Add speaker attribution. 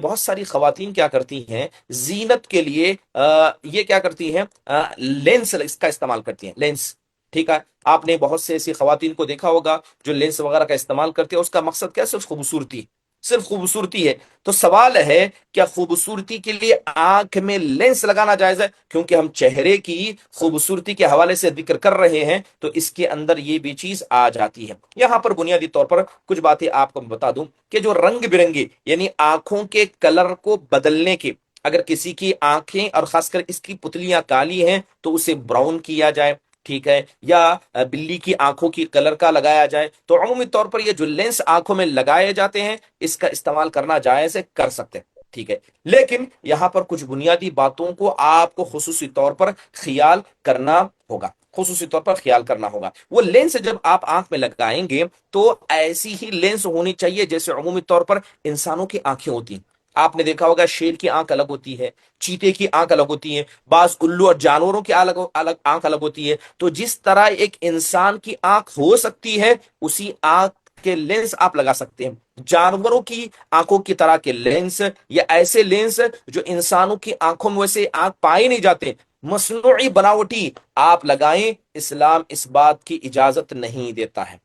Speaker 1: بہت ساری خواتین کیا کرتی ہیں زینت کے لیے یہ کیا کرتی ہیں لینس اس کا استعمال کرتی ہیں، لینس، ٹھیک ہے؟ آپ نے بہت سے ایسی خواتین کو دیکھا ہوگا جو لینس وغیرہ کا استعمال کرتی ہے، اس کا مقصد کیا؟ صرف خوبصورتی، صرف خوبصورتی ہے۔ تو سوال ہے کیا خوبصورتی کے لیے آنکھ میں لینس لگانا جائز ہے؟ کیونکہ ہم چہرے کی خوبصورتی کے حوالے سے ذکر کر رہے ہیں تو اس کے اندر یہ بھی چیز آ جاتی ہے۔ یہاں پر بنیادی طور پر کچھ باتیں آپ کو بتا دوں کہ جو رنگ برنگے یعنی آنکھوں کے کلر کو بدلنے کے، اگر کسی کی آنکھیں اور خاص کر اس کی پتلیاں کالی ہیں تو اسے براؤن کیا جائے، ٹھیک ہے؟ یا بلی کی آنکھوں کی کلر کا لگایا جائے، تو عمومی طور پر یہ جو لینس آنکھوں میں لگائے جاتے ہیں اس کا استعمال کرنا جائز ہے، کر سکتے ہیں، ٹھیک ہے؟ لیکن یہاں پر کچھ بنیادی باتوں کو آپ کو خصوصی طور پر خیال کرنا ہوگا، خصوصی طور پر خیال کرنا ہوگا۔ وہ لینس جب آپ آنکھ میں لگائیں گے تو ایسی ہی لینس ہونی چاہیے جیسے عمومی طور پر انسانوں کی آنکھیں ہوتی ہیں۔ آپ نے دیکھا ہوگا شیر کی آنکھ الگ ہوتی ہے، چیتے کی آنکھ الگ ہوتی ہے، بعض الو اور جانوروں کی الگ الگ آنکھ الگ ہوتی ہے۔ تو جس طرح ایک انسان کی آنکھ ہو سکتی ہے اسی آنکھ کے لینس آپ لگا سکتے ہیں۔ جانوروں کی آنکھوں کی طرح کے لینس یا ایسے لینس جو انسانوں کی آنکھوں میں ویسے آنکھ پائے نہیں جاتے، مصنوعی بناوٹی آپ لگائیں، اسلام اس بات کی اجازت نہیں دیتا ہے۔